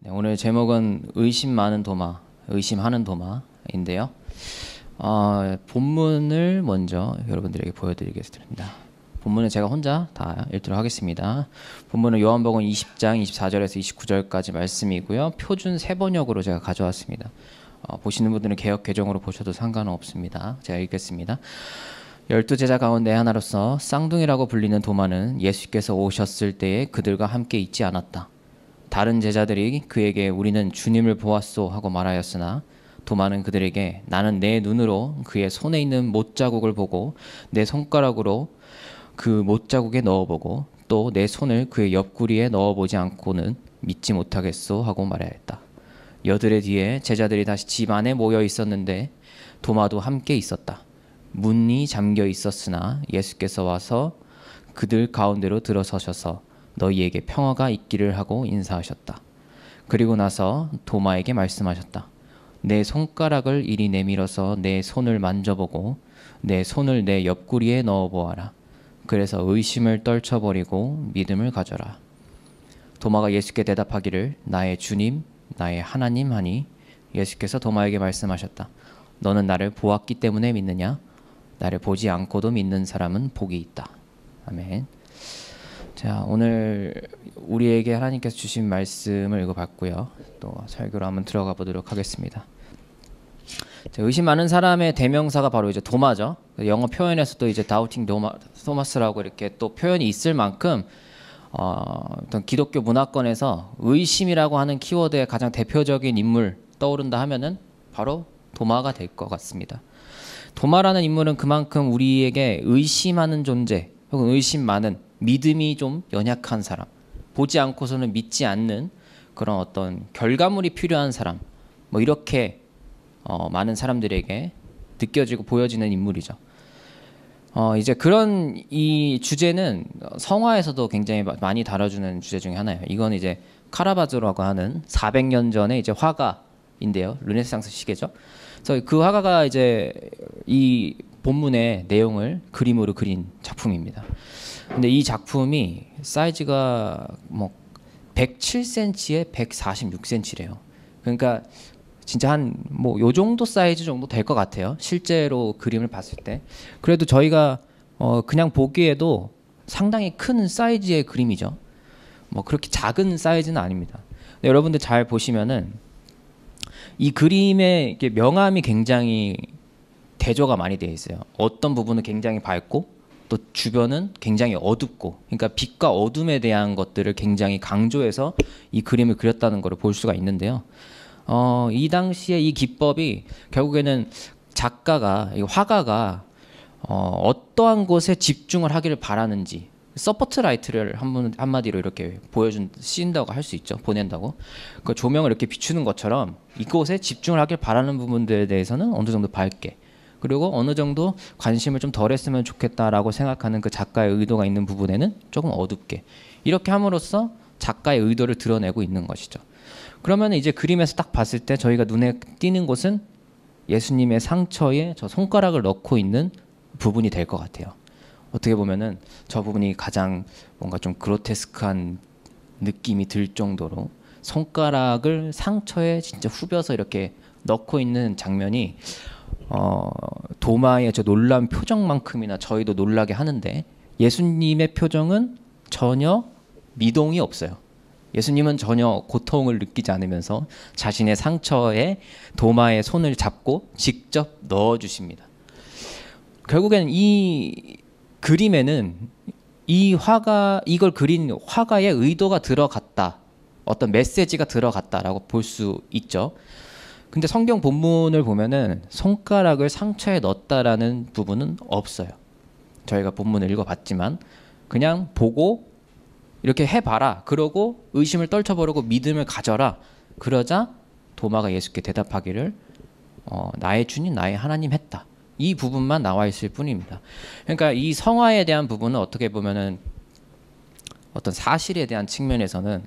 네, 오늘 제목은 의심 많은 도마, 의심하는 도마인데요. 본문을 먼저 여러분들에게 보여드리겠습니다. 본문은 제가 혼자 다 읽도록 하겠습니다. 본문은 요한복음 20장 24절에서 29절까지 말씀이고요. 표준 세번역으로 제가 가져왔습니다. 보시는 분들은 개역 개정으로 보셔도 상관은 없습니다. 제가 읽겠습니다. 12제자 가운데 하나로서 쌍둥이라고 불리는 도마는 예수께서 오셨을 때에 그들과 함께 있지 않았다. 다른 제자들이 그에게 우리는 주님을 보았소 하고 말하였으나 도마는 그들에게 나는 내 눈으로 그의 손에 있는 못자국을 보고 내 손가락으로 그 못자국에 넣어보고 또 내 손을 그의 옆구리에 넣어보지 않고는 믿지 못하겠소 하고 말하였다. 여드레 뒤에 제자들이 다시 집 안에 모여 있었는데 도마도 함께 있었다. 문이 잠겨 있었으나 예수께서 와서 그들 가운데로 들어서셔서 너희에게 평화가 있기를 하고 인사하셨다. 그리고 나서 도마에게 말씀하셨다. 내 손가락을 이리 내밀어서 내 손을 만져보고 내 손을 내 옆구리에 넣어보아라. 그래서 의심을 떨쳐버리고 믿음을 가져라. 도마가 예수께 대답하기를 나의 주님 나의 하나님 하니 예수께서 도마에게 말씀하셨다. 너는 나를 보았기 때문에 믿느냐? 나를 보지 않고도 믿는 사람은 복이 있다. 아멘. 자, 오늘 우리에게 하나님께서 주신 말씀을 읽어봤고요. 또 설교로 한번 들어가 보도록 하겠습니다. 자, 의심 많은 사람의 대명사가 바로 이제 도마죠. 영어 표현에서도 이제 다우팅 토마스라고 이렇게 또 표현이 있을 만큼 어떤 기독교 문화권에서 의심이라고 하는 키워드의 가장 대표적인 인물 떠오른다 하면은 바로 도마가 될 것 같습니다. 도마라는 인물은 그만큼 우리에게 의심하는 존재 혹은 의심 많은 믿음이 좀 연약한 사람, 보지 않고서는 믿지 않는 그런 어떤 결과물이 필요한 사람, 뭐 이렇게 많은 사람들에게 느껴지고 보여지는 인물이죠. 이제 그런 이 주제는 성화에서도 굉장히 많이 다뤄주는 주제 중에 하나예요. 이건 이제 카라바조라고 하는 400년 전에 이제 화가인데요. 르네상스 시계죠. 그래서 그 화가가 이제 이 본문의 내용을 그림으로 그린 작품입니다. 근데 이 작품이 사이즈가 뭐 107cm에 146cm래요. 그러니까 진짜 한 뭐 요 정도 사이즈 정도 될 것 같아요. 실제로 그림을 봤을 때. 그래도 저희가 그냥 보기에도 상당히 큰 사이즈의 그림이죠. 뭐 그렇게 작은 사이즈는 아닙니다. 여러분들 잘 보시면은 이 그림의 명암이 굉장히 대조가 많이 되어 있어요. 어떤 부분은 굉장히 밝고 또 주변은 굉장히 어둡고, 그러니까 빛과 어둠에 대한 것들을 굉장히 강조해서 이 그림을 그렸다는 것을 볼 수가 있는데요. 이 당시에 이 기법이 결국에는 작가가, 화가가 어떠한 곳에 집중을 하기를 바라는지 서포트라이트를 한마디로 이렇게 쓰인다고 할 수 있죠. 보낸다고. 그 조명을 이렇게 비추는 것처럼 이곳에 집중을 하길 바라는 부분들에 대해서는 어느 정도 밝게, 그리고 어느 정도 관심을 좀 덜 했으면 좋겠다라고 생각하는 그 작가의 의도가 있는 부분에는 조금 어둡게, 이렇게 함으로써 작가의 의도를 드러내고 있는 것이죠. 그러면 이제 그림에서 딱 봤을 때 저희가 눈에 띄는 곳은 예수님의 상처에 저 손가락을 넣고 있는 부분이 될 것 같아요. 어떻게 보면은 저 부분이 가장 뭔가 좀 그로테스크한 느낌이 들 정도로 손가락을 상처에 진짜 후벼서 이렇게 넣고 있는 장면이 도마의 저 놀라운 표정만큼이나 저희도 놀라게 하는데, 예수님의 표정은 전혀 미동이 없어요. 예수님은 전혀 고통을 느끼지 않으면서 자신의 상처에 도마의 손을 잡고 직접 넣어주십니다. 결국엔 이 그림에는 이걸 그린 화가의 의도가 들어갔다, 어떤 메시지가 들어갔다라고 볼 수 있죠. 근데 성경 본문을 보면은 손가락을 상처에 넣었다라는 부분은 없어요. 저희가 본문을 읽어봤지만 그냥 보고 이렇게 해봐라, 그러고 의심을 떨쳐버리고 믿음을 가져라, 그러자 도마가 예수께 대답하기를 나의 주님 나의 하나님 했다. 이 부분만 나와 있을 뿐입니다. 그러니까 이 성화에 대한 부분은 어떻게 보면은 어떤 사실에 대한 측면에서는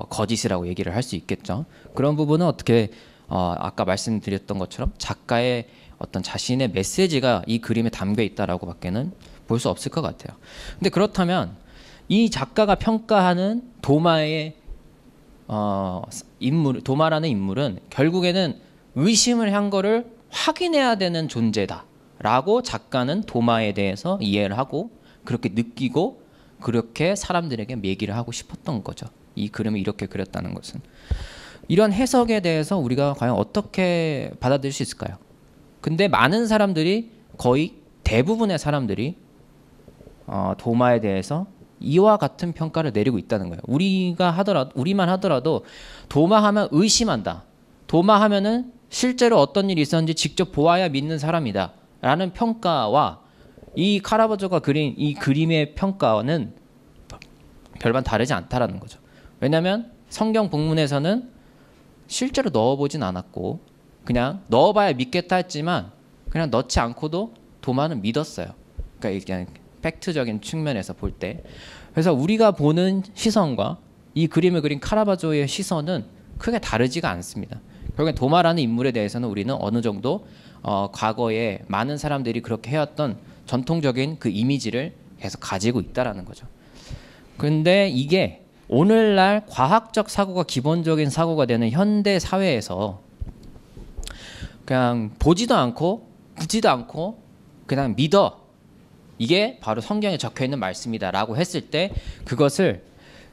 거짓이라고 얘기를 할 수 있겠죠. 그런 부분은 어떻게 아까 말씀드렸던 것처럼 작가의 어떤 자신의 메시지가 이 그림에 담겨 있다라고 밖에는 볼 수 없을 것 같아요. 근데 그렇다면 이 작가가 평가하는 도마의 도마라는 인물은 결국에는 의심을 한 거를 확인해야 되는 존재다라고 작가는 도마에 대해서 이해를 하고 그렇게 느끼고 그렇게 사람들에게 얘기를 하고 싶었던 거죠. 이 그림을 이렇게 그렸다는 것은. 이런 해석에 대해서 우리가 과연 어떻게 받아들일 수 있을까요? 근데 많은 사람들이, 거의 대부분의 사람들이 도마에 대해서 이와 같은 평가를 내리고 있다는 거예요. 우리만 하더라도 도마하면 의심한다. 도마하면은 실제로 어떤 일이 있었는지 직접 보아야 믿는 사람이다 라는 평가와 이 카라바조가 그린 이 그림의 평가는 별반 다르지 않다라는 거죠. 왜냐하면 성경 본문에서는 실제로 넣어보진 않았고 그냥 넣어봐야 믿겠다 했지만 그냥 넣지 않고도 도마는 믿었어요. 그러니까 그냥 팩트적인 측면에서 볼 때. 그래서 우리가 보는 시선과 이 그림을 그린 카라바조의 시선은 크게 다르지가 않습니다. 결국엔 도마라는 인물에 대해서는 우리는 어느 정도 과거에 많은 사람들이 그렇게 해왔던 전통적인 그 이미지를 계속 가지고 있다라는 거죠. 그런데 이게 오늘날 과학적 사고가 기본적인 사고가 되는 현대 사회에서 그냥 보지도 않고 묻지도 않고 그냥 믿어. 이게 바로 성경에 적혀있는 말씀이다 라고 했을 때 그것을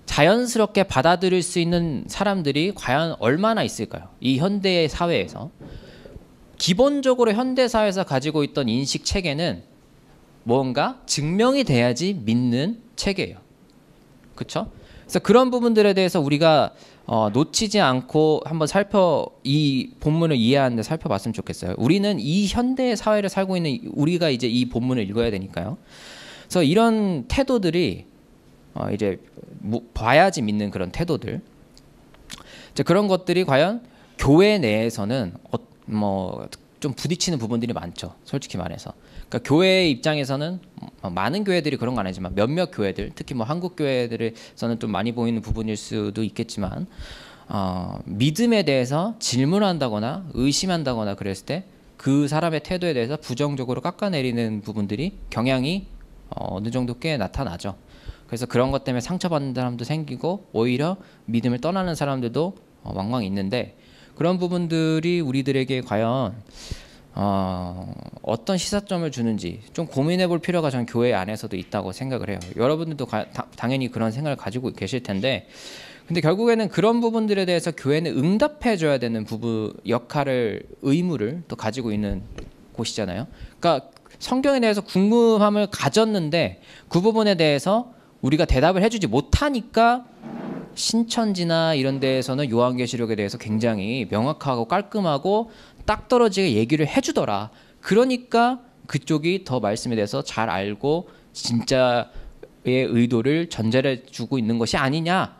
자연스럽게 받아들일 수 있는 사람들이 과연 얼마나 있을까요? 이 현대 사회에서. 기본적으로 현대 사회에서 가지고 있던 인식 체계는 뭔가 증명이 돼야지 믿는 체계예요. 그렇죠? 그래서 그런 부분들에 대해서 우리가 놓치지 않고 한번 이 본문을 이해하는데 살펴봤으면 좋겠어요. 우리는 이 현대 사회를 살고 있는 우리가 이제 이 본문을 읽어야 되니까요. 그래서 이런 태도들이 이제 봐야지 믿는 그런 태도들, 이제 그런 것들이 과연 교회 내에서는 좀 부딪히는 부분들이 많죠. 솔직히 말해서. 그러니까 교회의 입장에서는 많은 교회들이 그런 건 아니지만 몇몇 교회들, 특히 한국 교회들에서는 좀 많이 보이는 부분일 수도 있겠지만 믿음에 대해서 질문한다거나 의심한다거나 그랬을 때 그 사람의 태도에 대해서 부정적으로 깎아내리는 부분들이 경향이 어느 정도 꽤 나타나죠. 그래서 그런 것 때문에 상처받는 사람도 생기고 오히려 믿음을 떠나는 사람들도 왕왕 있는데, 그런 부분들이 우리들에게 과연 어떤 시사점을 주는지 좀 고민해 볼 필요가 저는 교회 안에서도 있다고 생각을 해요. 여러분들도 당연히 그런 생각을 가지고 계실 텐데, 근데 결국에는 그런 부분들에 대해서 교회는 응답해 줘야 되는 의무를 또 가지고 있는 곳이잖아요. 그러니까 성경에 대해서 궁금함을 가졌는데 그 부분에 대해서 우리가 대답을 해주지 못하니까 신천지나 이런 데에서는 요한계시록에 대해서 굉장히 명확하고 깔끔하고 딱 떨어지게 얘기를 해주더라. 그러니까 그쪽이 더 말씀에 대해서 잘 알고 진짜의 의도를 전제를 주고 있는 것이 아니냐라는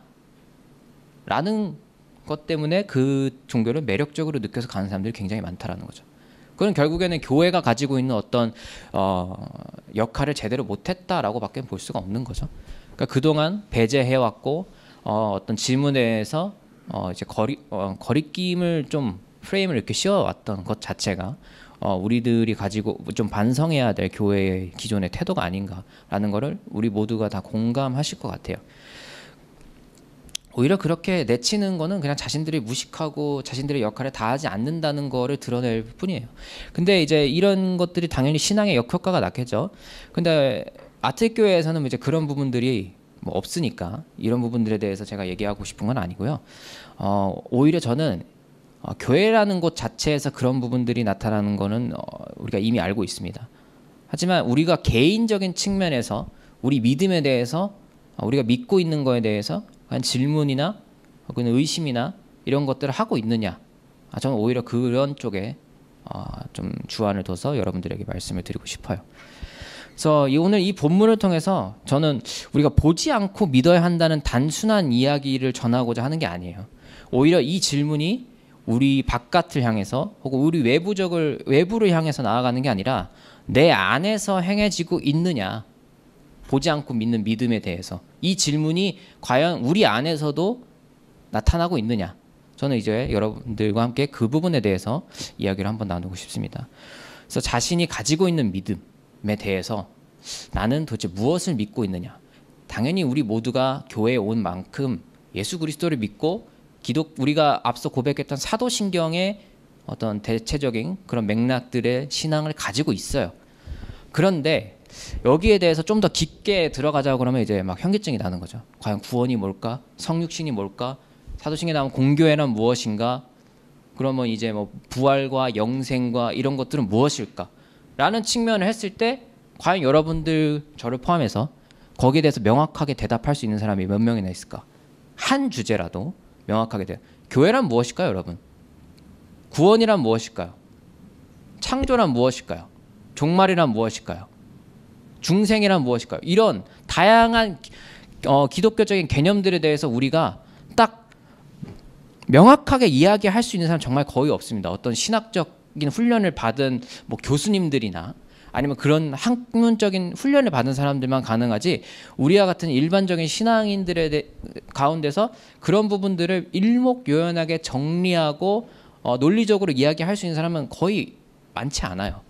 것 때문에 그 종교를 매력적으로 느껴서 가는 사람들이 굉장히 많다라는 거죠. 그건 결국에는 교회가 가지고 있는 어떤 역할을 제대로 못했다라고 밖에 볼 수가 없는 거죠. 그러니까 그동안 배제해왔고 어떤 질문에서 이제 거리낌을 좀 프레임을 이렇게 씌워왔던 것 자체가 우리들이 가지고 좀 반성해야 될 교회의 기존의 태도가 아닌가라는 거를 우리 모두가 다 공감하실 것 같아요. 오히려 그렇게 내치는 거는 그냥 자신들이 무식하고 자신들의 역할을 다하지 않는다는 거를 드러낼 뿐이에요. 근데 이제 이런 것들이 당연히 신앙의 역효과가 났겠죠. 근데 아트교회에서는 이제 그런 부분들이 없으니까 이런 부분들에 대해서 제가 얘기하고 싶은 건 아니고요. 오히려 저는 교회라는 곳 자체에서 그런 부분들이 나타나는 거는 우리가 이미 알고 있습니다. 하지만 우리가 개인적인 측면에서 우리 믿음에 대해서 우리가 믿고 있는 거에 대해서 질문이나 혹은 의심이나 이런 것들을 하고 있느냐, 저는 오히려 그런 쪽에 좀 주안을 둬서 여러분들에게 말씀을 드리고 싶어요. 그래서 오늘 이 본문을 통해서 저는 우리가 보지 않고 믿어야 한다는 단순한 이야기를 전하고자 하는 게 아니에요. 오히려 이 질문이 우리 바깥을 향해서 혹은 우리 외부를 향해서 나아가는 게 아니라 내 안에서 행해지고 있느냐, 보지 않고 믿는 믿음에 대해서 이 질문이 과연 우리 안에서도 나타나고 있느냐, 저는 이제 여러분들과 함께 그 부분에 대해서 이야기를 한번 나누고 싶습니다. 그래서 자신이 가지고 있는 믿음에 대해서 나는 도대체 무엇을 믿고 있느냐. 당연히 우리 모두가 교회에 온 만큼 예수 그리스도를 믿고 우리가 앞서 고백했던 사도신경의 어떤 대체적인 그런 맥락들의 신앙을 가지고 있어요. 그런데 여기에 대해서 좀 더 깊게 들어가자고 그러면 이제 막 현기증이 나는 거죠. 과연 구원이 뭘까? 성육신이 뭘까? 사도신경에 나오는 공교회란 무엇인가? 그러면 이제 뭐 부활과 영생과 이런 것들은 무엇일까? 라는 측면을 했을 때 과연 여러분들 저를 포함해서 거기에 대해서 명확하게 대답할 수 있는 사람이 몇 명이나 있을까? 한 주제라도 명확하게 교회란 무엇일까요, 여러분? 구원이란 무엇일까요? 창조란 무엇일까요? 종말이란 무엇일까요? 중생이란 무엇일까요? 이런 다양한 기독교적인 개념들에 대해서 우리가 딱 명확하게 이야기할 수 있는 사람 정말 거의 없습니다. 어떤 신학적인 훈련을 받은 뭐 교수님들이나 아니면 그런 학문적인 훈련을 받은 사람들만 가능하지, 우리와 같은 일반적인 신앙인들의 가운데서 그런 부분들을 일목요연하게 정리하고 논리적으로 이야기할 수 있는 사람은 거의 많지 않아요.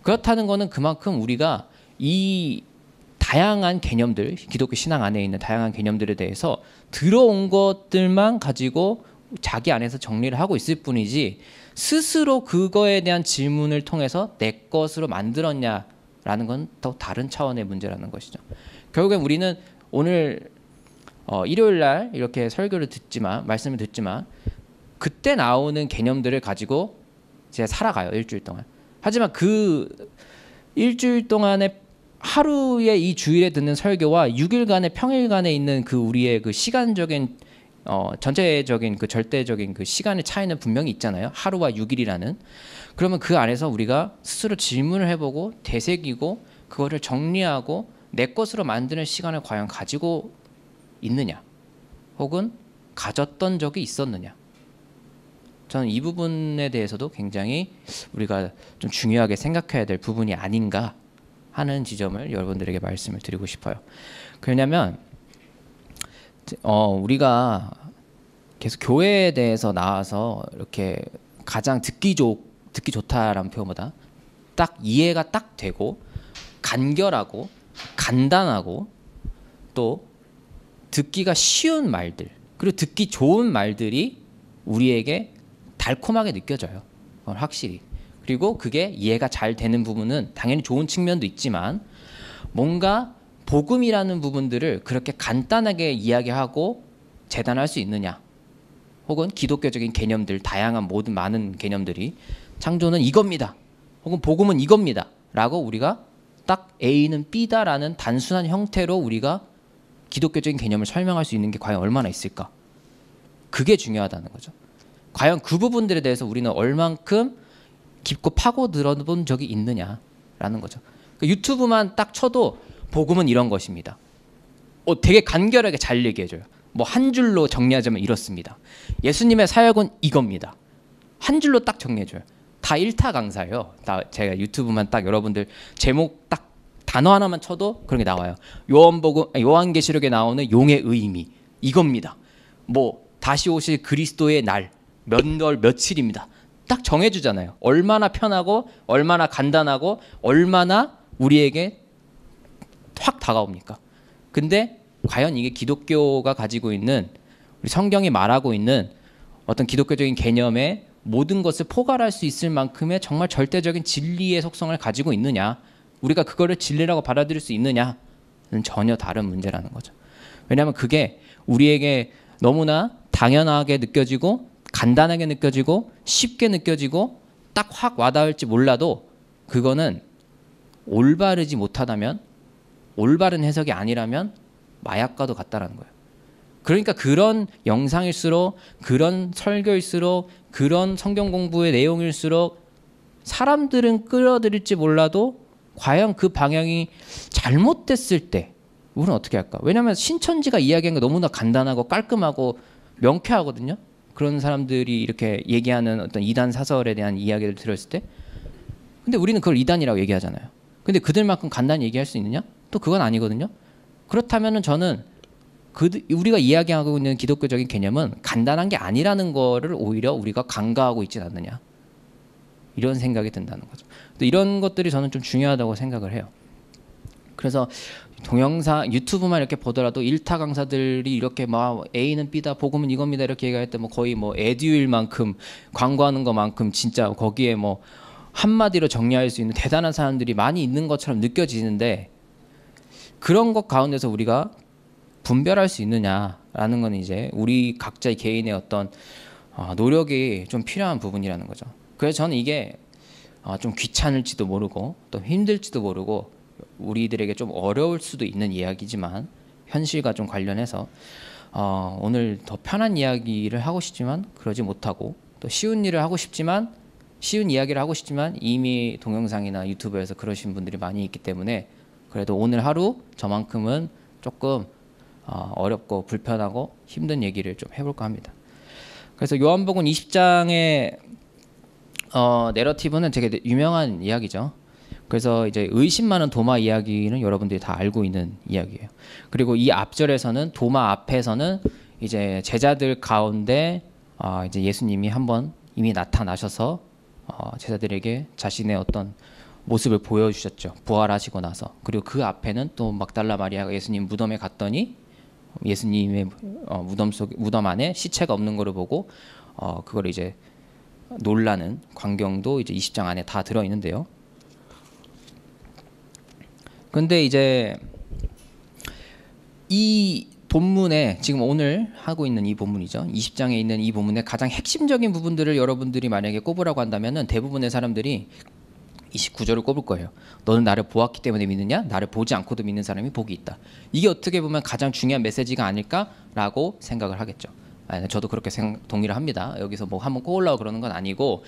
그렇다는 것은 그만큼 우리가 이 다양한 개념들, 기독교 신앙 안에 있는 다양한 개념들에 대해서 들어온 것들만 가지고 자기 안에서 정리를 하고 있을 뿐이지, 스스로 그거에 대한 질문을 통해서 내 것으로 만들었냐라는 건 또 다른 차원의 문제라는 것이죠. 결국엔 우리는 오늘 일요일 날 이렇게 설교를 듣지만, 말씀을 듣지만, 그때 나오는 개념들을 가지고 제가 살아가요, 일주일 동안. 하지만 그 일주일 동안에 하루에 이 주일에 듣는 설교와 6일간의 평일간에 있는 그 우리의 그 시간적인 전체적인 그 절대적인 그 시간의 차이는 분명히 있잖아요. 하루와 6일이라는. 그러면 그 안에서 우리가 스스로 질문을 해보고 되새기고 그거를 정리하고 내 것으로 만드는 시간을 과연 가지고 있느냐, 혹은 가졌던 적이 있었느냐. 저는 이 부분에 대해서도 굉장히 우리가 좀 중요하게 생각해야 될 부분이 아닌가 하는 지점을 여러분들에게 말씀을 드리고 싶어요. 왜냐하면 우리가 계속 교회에 대해서 나와서 이렇게 가장 듣기 좋다라는 표현보다 딱 이해가 딱 되고 간결하고 간단하고 또 듣기가 쉬운 말들, 그리고 듣기 좋은 말들이 우리에게 달콤하게 느껴져요. 확실히. 그리고 그게 이해가 잘 되는 부분은 당연히 좋은 측면도 있지만, 뭔가 복음이라는 부분들을 그렇게 간단하게 이야기하고 재단할 수 있느냐, 혹은 기독교적인 개념들, 다양한 모든 많은 개념들이 창조는 이겁니다, 혹은 복음은 이겁니다 라고 우리가 딱 A는 B다라는 단순한 형태로 우리가 기독교적인 개념을 설명할 수 있는 게 과연 얼마나 있을까? 그게 중요하다는 거죠. 과연 그 부분들에 대해서 우리는 얼만큼 깊고 파고 들어본 적이 있느냐라는 거죠. 유튜브만 딱 쳐도 복음은 이런 것입니다. 되게 간결하게 잘 얘기해줘요. 뭐 한 줄로 정리하자면 이렇습니다. 예수님의 사역은 이겁니다. 한 줄로 딱 정리해줘요. 다 일타 강사예요. 다 제가 유튜브만 딱 여러분들 제목 딱 단어 하나만 쳐도 그런 게 나와요. 요한계시록에 나오는 용의 의미 이겁니다. 뭐 다시 오실 그리스도의 날 몇 월 며칠입니다. 딱 정해주잖아요. 얼마나 편하고 얼마나 간단하고 얼마나 우리에게 확 다가옵니까? 근데 과연 이게 기독교가 가지고 있는, 우리 성경이 말하고 있는 어떤 기독교적인 개념의 모든 것을 포괄할 수 있을 만큼의 정말 절대적인 진리의 속성을 가지고 있느냐, 우리가 그거를 진리라고 받아들일 수 있느냐는 전혀 다른 문제라는 거죠. 왜냐하면 그게 우리에게 너무나 당연하게 느껴지고 간단하게 느껴지고 쉽게 느껴지고 딱 확 와닿을지 몰라도 그거는 올바르지 못하다면, 올바른 해석이 아니라면 마약과도 같다라는 거예요. 그러니까 그런 영상일수록, 그런 설교일수록, 그런 성경 공부의 내용일수록 사람들은 끌어들일지 몰라도 과연 그 방향이 잘못됐을 때 우리는 어떻게 할까? 왜냐하면 신천지가 이야기한 게 너무나 간단하고 깔끔하고 명쾌하거든요. 그런 사람들이 이렇게 얘기하는 어떤 이단 사설에 대한 이야기를 들었을 때, 근데 우리는 그걸 이단이라고 얘기하잖아요. 근데 그들만큼 간단히 얘기할 수 있느냐? 또 그건 아니거든요. 그렇다면은 저는 우리가 이야기하고 있는 기독교적인 개념은 간단한 게 아니라는 거를 오히려 우리가 간과하고 있진 않느냐, 이런 생각이 든다는 거죠. 이런 것들이 저는 좀 중요하다고 생각을 해요. 그래서 동영상 유튜브만 이렇게 보더라도 일타 강사들이 이렇게 막 A는 B다, 복음은 이겁니다 이렇게 얘기할 때 뭐 거의 뭐 에듀윌만큼 광고하는 것만큼 진짜 거기에 뭐 한마디로 정리할 수 있는 대단한 사람들이 많이 있는 것처럼 느껴지는데, 그런 것 가운데서 우리가 분별할 수 있느냐라는 건 이제 우리 각자의 개인의 어떤 노력이 좀 필요한 부분이라는 거죠. 그래서 저는 이게 좀 귀찮을지도 모르고 또 힘들지도 모르고 우리들에게 좀 어려울 수도 있는 이야기지만, 현실과 좀 관련해서 오늘 더 편한 이야기를 하고 싶지만 그러지 못하고, 또 쉬운 일을 하고 싶지만 쉬운 이야기를 하고 싶지만 이미 동영상이나 유튜브에서 그러신 분들이 많이 있기 때문에, 그래도 오늘 하루 저만큼은 조금 어렵고 불편하고 힘든 얘기를 좀 해볼까 합니다. 그래서 요한복음 20장의 내러티브는 되게 유명한 이야기죠. 그래서 이제 의심 많은 도마 이야기는 여러분들이 다 알고 있는 이야기예요. 그리고 이 앞절에서는 도마 앞에서는 이제 제자들 가운데 이제 예수님이 한번 이미 나타나셔서 제자들에게 자신의 어떤 모습을 보여주셨죠. 부활하시고 나서. 그리고 그 앞에는 또 막달라 마리아가 예수님 무덤에 갔더니 예수님의 무덤 안에 시체가 없는 거를 보고 그걸 이제 놀라는 광경도 이제 20장 안에 다 들어 있는데요. 근데 이제 이 본문에 지금 오늘 하고 있는 이 본문이죠. 20장에 있는 이 본문의 가장 핵심적인 부분들을 여러분들이 만약에 꼽으라고 한다면은 대부분의 사람들이 29절을 꼽을 거예요. 너는 나를 보았기 때문에 믿느냐? 나를 보지 않고도 믿는 사람이 복이 있다. 이게 어떻게 보면 가장 중요한 메시지가 아닐까라고 생각을 하겠죠. 저도 그렇게 동의를 합니다. 여기서 뭐 한번 꼽으려고 그러는 건 아니고,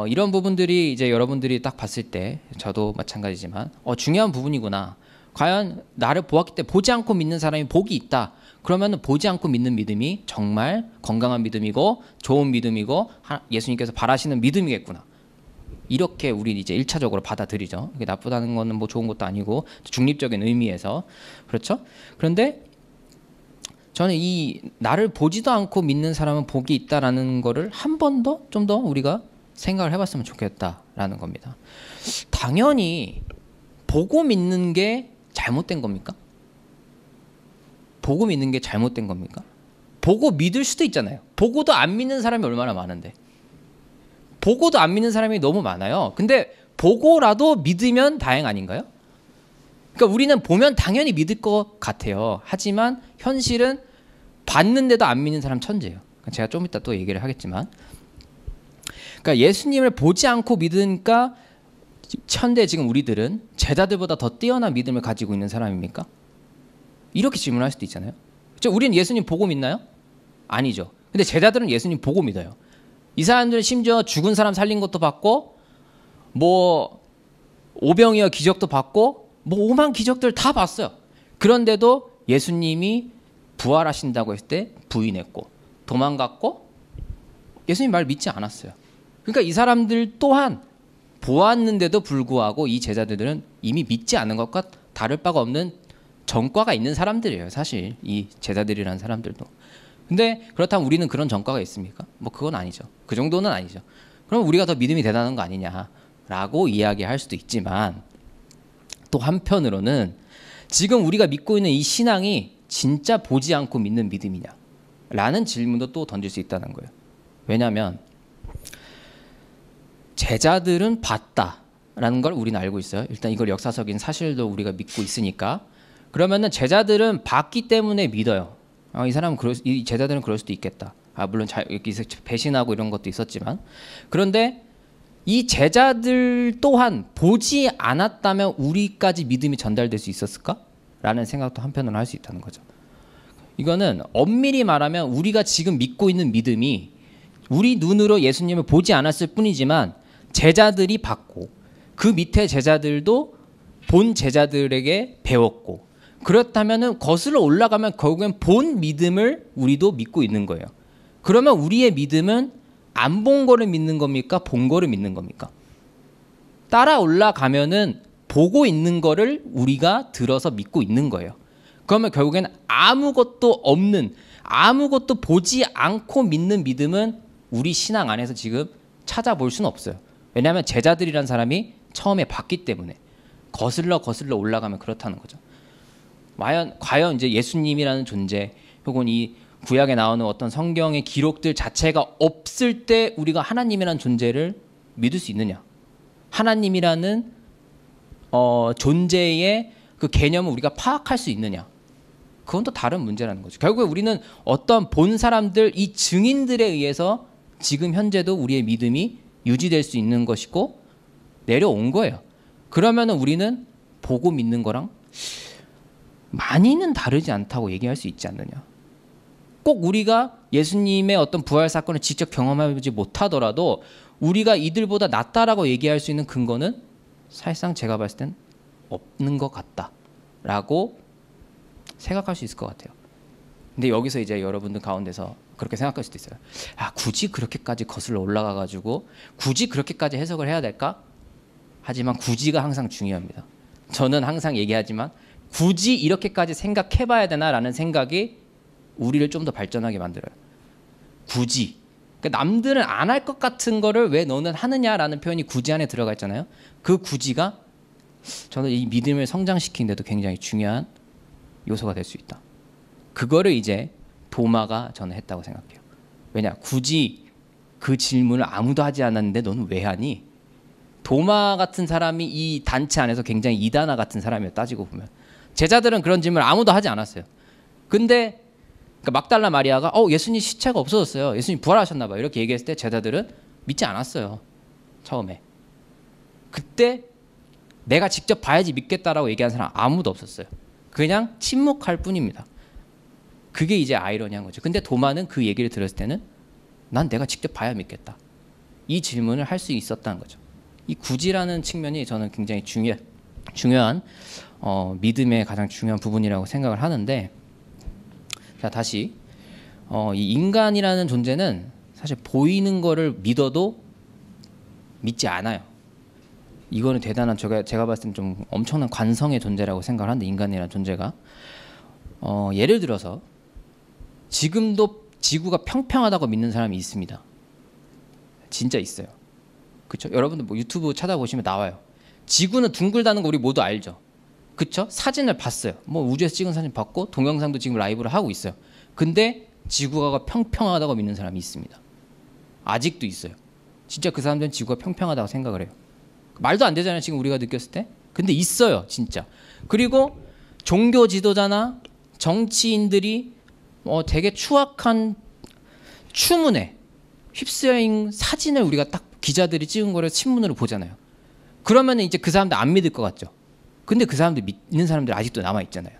이런 부분들이 이제 여러분들이 딱 봤을 때 저도 마찬가지지만 중요한 부분이구나. 과연 나를 보았기 때문에 보지 않고 믿는 사람이 복이 있다. 그러면 보지 않고 믿는 믿음이 정말 건강한 믿음이고 좋은 믿음이고 예수님께서 바라시는 믿음이겠구나. 이렇게 우리 이제 1차적으로 받아들이죠. 이게 나쁘다는 거는 뭐 좋은 것도 아니고 중립적인 의미에서 그렇죠. 그런데 저는 이 나를 보지도 않고 믿는 사람은 복이 있다라는 거를 한 번 더 좀 더 우리가 생각을 해봤으면 좋겠다라는 겁니다. 당연히 보고 믿는 게 잘못된 겁니까? 보고 믿는 게 잘못된 겁니까? 보고 믿을 수도 있잖아요. 보고도 안 믿는 사람이 얼마나 많은데. 보고도 안 믿는 사람이 너무 많아요. 근데 보고라도 믿으면 다행 아닌가요? 그러니까 우리는 보면 당연히 믿을 것 같아요. 하지만 현실은 봤는데도 안 믿는 사람 천재예요. 제가 좀 이따 또 얘기를 하겠지만, 그러니까 예수님을 보지 않고 믿으니까 현대 지금 우리들은 제자들보다 더 뛰어난 믿음을 가지고 있는 사람입니까? 이렇게 질문할 수도 있잖아요. 우리는 예수님 보고 믿나요? 아니죠. 근데 제자들은 예수님 보고 믿어요. 이 사람들은 심지어 죽은 사람 살린 것도 받고 뭐 오병이어 기적도 받고 뭐 오만 기적들 다 봤어요. 그런데도 예수님이 부활하신다고 했을 때 부인했고 도망갔고 예수님 말 믿지 않았어요. 그러니까 이 사람들 또한 보았는데도 불구하고 이 제자들은 이미 믿지 않은 것과 다를 바가 없는 전과가 있는 사람들이에요. 사실 이 제자들이라는 사람들도. 근데 그렇다면 우리는 그런 전과가 있습니까? 뭐 그건 아니죠. 그 정도는 아니죠. 그럼 우리가 더 믿음이 대단한 거 아니냐라고 이야기할 수도 있지만, 또 한편으로는 지금 우리가 믿고 있는 이 신앙이 진짜 보지 않고 믿는 믿음이냐 라는 질문도 또 던질 수 있다는 거예요. 왜냐하면 제자들은 봤다라는 걸 우리는 알고 있어요. 일단 이걸 역사적인 사실도 우리가 믿고 있으니까. 그러면은 제자들은 봤기 때문에 믿어요. 이 사람은 이 제자들은 그럴 수도 있겠다. 물론 배신하고 이런 것도 있었지만, 그런데 이 제자들 또한 보지 않았다면 우리까지 믿음이 전달될 수 있었을까? 라는 생각도 한편으로 할 수 있다는 거죠. 이거는 엄밀히 말하면 우리가 지금 믿고 있는 믿음이 우리 눈으로 예수님을 보지 않았을 뿐이지만 제자들이 봤고 그 밑에 제자들도 본 제자들에게 배웠고, 그렇다면 거슬러 올라가면 결국엔 본 믿음을 우리도 믿고 있는 거예요. 그러면 우리의 믿음은 안 본 거를 믿는 겁니까? 본 거를 믿는 겁니까? 따라 올라가면은 보고 있는 거를 우리가 들어서 믿고 있는 거예요. 그러면 결국엔 아무것도 없는, 아무것도 보지 않고 믿는 믿음은 우리 신앙 안에서 지금 찾아볼 수는 없어요. 왜냐하면 제자들이란 사람이 처음에 봤기 때문에, 거슬러 올라가면 그렇다는 거죠. 과연 이제 예수님이라는 존재 혹은 이 구약에 나오는 어떤 성경의 기록들 자체가 없을 때 우리가 하나님이라는 존재를 믿을 수 있느냐? 하나님이라는 존재의 그 개념을 우리가 파악할 수 있느냐? 그건 또 다른 문제라는 거죠. 결국에 우리는 어떤 본 사람들, 이 증인들에 의해서 지금 현재도 우리의 믿음이 유지될 수 있는 것이고 내려온 거예요. 그러면 우리는 보고 믿는 거랑 많이는 다르지 않다고 얘기할 수 있지 않느냐. 꼭 우리가 예수님의 어떤 부활 사건을 직접 경험하지 못하더라도 우리가 이들보다 낫다라고 얘기할 수 있는 근거는 사실상 제가 봤을 땐 없는 것 같다라고 생각할 수 있을 것 같아요. 근데 여기서 이제 여러분들 가운데서 그렇게 생각할 수도 있어요. 아, 굳이 그렇게까지 거슬러 올라가가지고 굳이 그렇게까지 해석을 해야 될까? 하지만 굳이가 항상 중요합니다. 저는 항상 얘기하지만 굳이 이렇게까지 생각해봐야 되나라는 생각이 우리를 좀 더 발전하게 만들어요. 굳이. 그러니까 남들은 안 할 것 같은 거를 왜 너는 하느냐라는 표현이 굳이 안에 들어가 있잖아요. 그 굳이가 저는 이 믿음을 성장시키는 데도 굉장히 중요한 요소가 될 수 있다. 그거를 이제 도마가 저는 했다고 생각해요. 왜냐? 굳이 그 질문을 아무도 하지 않았는데 너는 왜 하니? 도마 같은 사람이 이 단체 안에서 굉장히 이단아 같은 사람이에요. 따지고 보면. 제자들은 그런 질문을 아무도 하지 않았어요. 근데 그러니까 막달라 마리아가 예수님 시체가 없어졌어요. 예수님 부활하셨나 봐요. 이렇게 얘기했을 때 제자들은 믿지 않았어요. 처음에. 그때 내가 직접 봐야지 믿겠다라고 얘기한 사람 아무도 없었어요. 그냥 침묵할 뿐입니다. 그게 이제 아이러니한 거죠. 근데 도마는 그 얘기를 들었을 때는 난 내가 직접 봐야 믿겠다. 이 질문을 할 수 있었다는 거죠. 이 굳이라는 측면이 저는 굉장히 중요한 믿음의 가장 중요한 부분이라고 생각을 하는데, 자 다시 이 인간이라는 존재는 사실 보이는 거를 믿어도 믿지 않아요. 이거는 대단한 제가 봤을 땐 좀 엄청난 관성의 존재라고 생각을 하는데, 인간이라는 존재가 예를 들어서 지금도 지구가 평평하다고 믿는 사람이 있습니다. 진짜 있어요. 그렇죠? 여러분들 뭐 유튜브 찾아보시면 나와요. 지구는 둥글다는 거 우리 모두 알죠. 그렇죠? 사진을 봤어요. 뭐 우주에서 찍은 사진 봤고 동영상도 지금 라이브를 하고 있어요. 근데 지구가 평평하다고 믿는 사람이 있습니다. 아직도 있어요. 진짜 그 사람들은 지구가 평평하다고 생각을 해요. 말도 안 되잖아요. 지금 우리가 느꼈을 때. 근데 있어요. 진짜. 그리고 종교 지도자나 정치인들이 되게 추악한 추문에 휩쓰인 사진을 우리가 딱 기자들이 찍은 거를 신문으로 보잖아요. 그러면 이제 그 사람들 안 믿을 것 같죠. 근데 그 사람들 믿는 사람들 아직도 남아 있잖아요.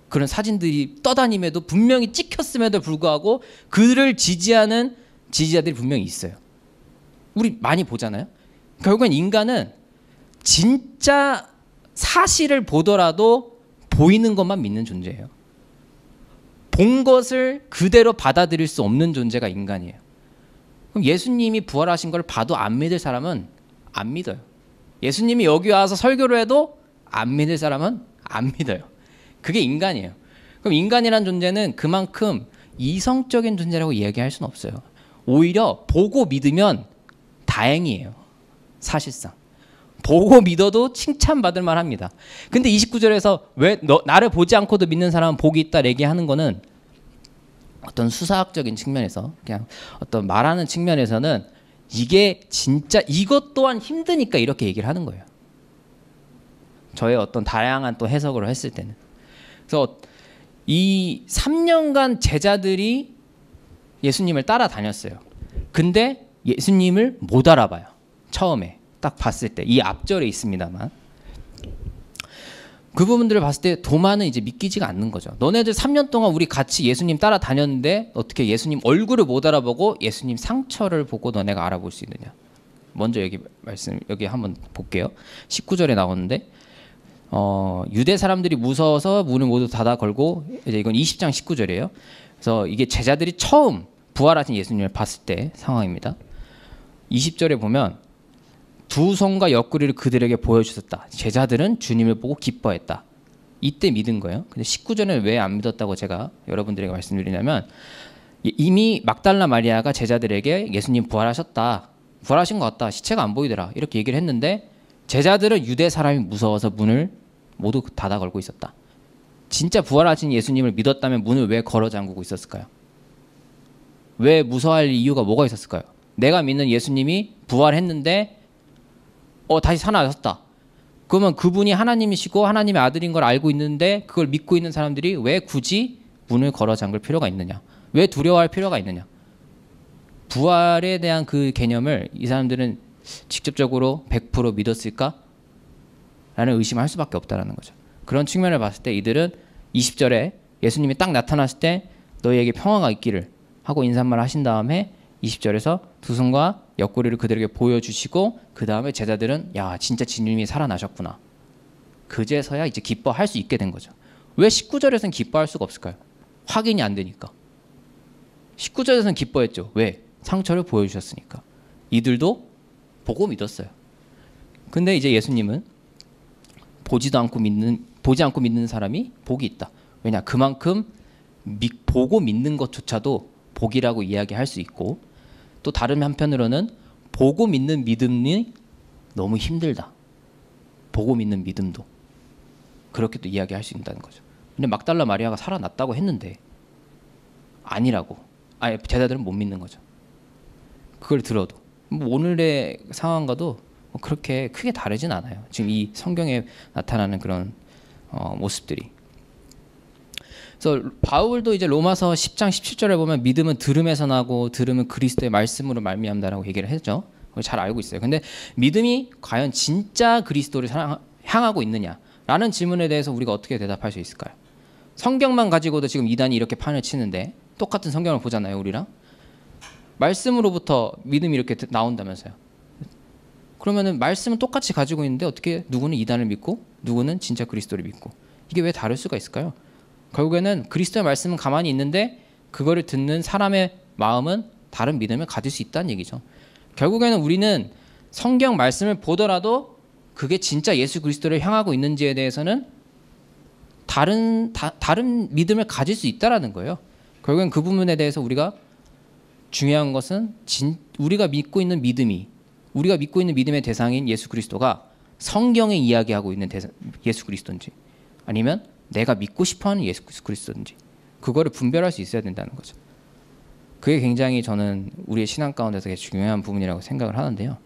그런 사진들이 떠다님에도 분명히 찍혔음에도 불구하고 그를 지지하는 지지자들이 분명히 있어요. 우리 많이 보잖아요. 결국엔 인간은 진짜 사실을 보더라도 보이는 것만 믿는 존재예요. 본 것을 그대로 받아들일 수 없는 존재가 인간이에요. 그럼 예수님이 부활하신 걸 봐도 안 믿을 사람은 안 믿어요. 예수님이 여기 와서 설교를 해도 안 믿을 사람은 안 믿어요. 그게 인간이에요. 그럼 인간이란 존재는 그만큼 이성적인 존재라고 이야기할 수는 없어요. 오히려 보고 믿으면 다행이에요. 사실상. 보고 믿어도 칭찬받을 만합니다. 근데 29절에서 왜 나를 보지 않고도 믿는 사람은 복이 있다 얘기하는 거는 어떤 수사학적인 측면에서 그냥 어떤 말하는 측면에서는 이게 진짜 이것 또한 힘드니까 이렇게 얘기를 하는 거예요. 저의 어떤 다양한 또 해석을 했을 때는. 그래서 이 3년간 제자들이 예수님을 따라다녔어요. 근데 예수님을 못 알아봐요. 처음에 딱 봤을 때. 이 앞절에 있습니다만. 그 부분들을 봤을 때 도마는 이제 믿기지가 않는 거죠. 너네들 3년 동안 우리 같이 예수님 따라다녔는데 어떻게 예수님 얼굴을 못 알아보고 예수님 상처를 보고 너네가 알아볼 수 있느냐. 먼저 여기 한번 볼게요. 19절에 나오는데 유대 사람들이 무서워서 문을 모두 닫아 걸고, 이제 이건 20장 19절이에요. 그래서 이게 제자들이 처음 부활하신 예수님을 봤을 때 상황입니다. 20절에 보면 두 손과 옆구리를 그들에게 보여주셨다. 제자들은 주님을 보고 기뻐했다. 이때 믿은 거예요. 근데 19절은 왜 안 믿었다고 제가 여러분들에게 말씀드리냐면, 이미 막달라 마리아가 제자들에게 예수님 부활하셨다. 부활하신 것 같다. 시체가 안 보이더라. 이렇게 얘기를 했는데 제자들은 유대 사람이 무서워서 문을 모두 닫아 걸고 있었다. 진짜 부활하신 예수님을 믿었다면 문을 왜 걸어 잠그고 있었을까요? 왜 무서워할 이유가 뭐가 있었을까요? 내가 믿는 예수님이 부활했는데 다시 살아나셨다. 그러면 그분이 하나님이시고 하나님의 아들인 걸 알고 있는데 그걸 믿고 있는 사람들이 왜 굳이 문을 걸어 잠글 필요가 있느냐? 왜 두려워할 필요가 있느냐? 부활에 대한 그 개념을 이 사람들은 직접적으로 100% 믿었을까? 라는 의심을 할 수밖에 없다는 거죠. 그런 측면을 봤을 때 이들은 20절에 예수님이 딱 나타났을 때 너희에게 평화가 있기를 하고 인사말을 하신 다음에 20절에서 두 손과 옆구리를 그들에게 보여주시고 그 다음에 제자들은 야 진짜 주님이 살아나셨구나. 그제서야 이제 기뻐할 수 있게 된 거죠. 왜 19절에서는 기뻐할 수가 없을까요? 확인이 안 되니까. 19절에서는 기뻐했죠. 왜? 상처를 보여주셨으니까. 이들도 보고 믿었어요. 근데 이제 예수님은 보지 않고 믿는 사람이 복이 있다. 왜냐? 그만큼 보고 믿는 것조차도 복이라고 이야기할 수 있고 또 다른 한편으로는 보고 믿는 믿음이 너무 힘들다. 보고 믿는 믿음도 그렇게 또 이야기할 수 있다는 거죠. 근데 막달라 마리아가 살아났다고 했는데 아니라고. 제자들은 못 믿는 거죠. 그걸 들어도 오늘의 상황과도 그렇게 크게 다르진 않아요. 지금 이 성경에 나타나는 그런 모습들이. 그래서 바울도 이제 로마서 10장 17절에 보면 믿음은 들음에서 나고 들음은 그리스도의 말씀으로 말미암다라고 얘기를 했죠. 그걸 잘 알고 있어요. 근데 믿음이 과연 진짜 그리스도를 향하고 있느냐라는 질문에 대해서 우리가 어떻게 대답할 수 있을까요? 성경만 가지고도 지금 이단이 이렇게 판을 치는데 똑같은 성경을 보잖아요, 우리랑. 말씀으로부터 믿음이 이렇게 나온다면서요. 그러면은 말씀은 똑같이 가지고 있는데 어떻게 누구는 이단을 믿고 누구는 진짜 그리스도를 믿고 이게 왜 다를 수가 있을까요? 결국에는 그리스도의 말씀은 가만히 있는데 그거를 듣는 사람의 마음은 다른 믿음을 가질 수 있다는 얘기죠. 결국에는 우리는 성경 말씀을 보더라도 그게 진짜 예수 그리스도를 향하고 있는지에 대해서는 다른 믿음을 가질 수 있다라는 거예요. 결국엔 그 부분에 대해서 우리가 중요한 것은 우리가 믿고 있는 믿음의 대상인 예수 그리스도가 성경에 이야기하고 있는 예수 그리스도인지 아니면 내가 믿고 싶어하는 예수 그리스도인지 그거를 분별할 수 있어야 된다는 거죠. 그게 굉장히 저는 우리의 신앙 가운데서 중요한 부분이라고 생각을 하는데요.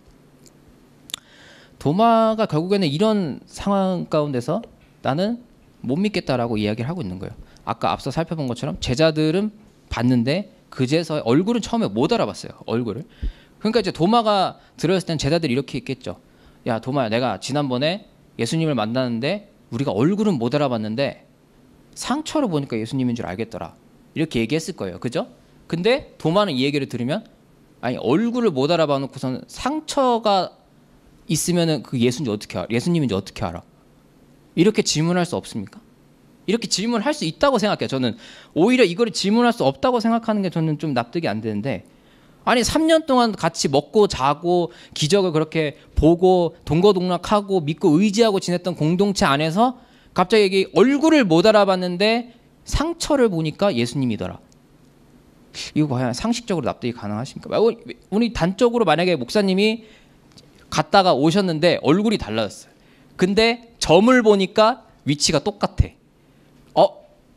도마가 결국에는 이런 상황 가운데서 나는 못 믿겠다라고 이야기를 하고 있는 거예요. 아까 앞서 살펴본 것처럼 제자들은 봤는데 그제서 얼굴은 처음에 못 알아봤어요. 얼굴을. 그러니까 이제 도마가 들어있을 땐 제자들이 이렇게 있겠죠. 야 도마야, 내가 지난번에 예수님을 만났는데 우리가 얼굴은 못 알아봤는데 상처로 보니까 예수님인 줄 알겠더라. 이렇게 얘기했을 거예요. 그죠? 근데 도마는 이 얘기를 들으면 아니 얼굴을 못 알아봐 놓고서는 상처가 있으면은 그 예수인지 어떻게 알아? 예수님인지 어떻게 알아? 이렇게 질문할 수 없습니까? 이렇게 질문할 수 있다고 생각해요. 저는 오히려 이거를 질문할 수 없다고 생각하는 게 저는 좀 납득이 안 되는데 아니 3년 동안 같이 먹고 자고 기적을 그렇게 보고 동거동락하고 믿고 의지하고 지냈던 공동체 안에서 갑자기 얼굴을 못 알아봤는데 상처를 보니까 예수님이더라. 이거 과연 상식적으로 납득이 가능하십니까? 우리 단적으로 만약에 목사님이 갔다가 오셨는데 얼굴이 달라졌어요. 근데 점을 보니까 위치가 똑같아.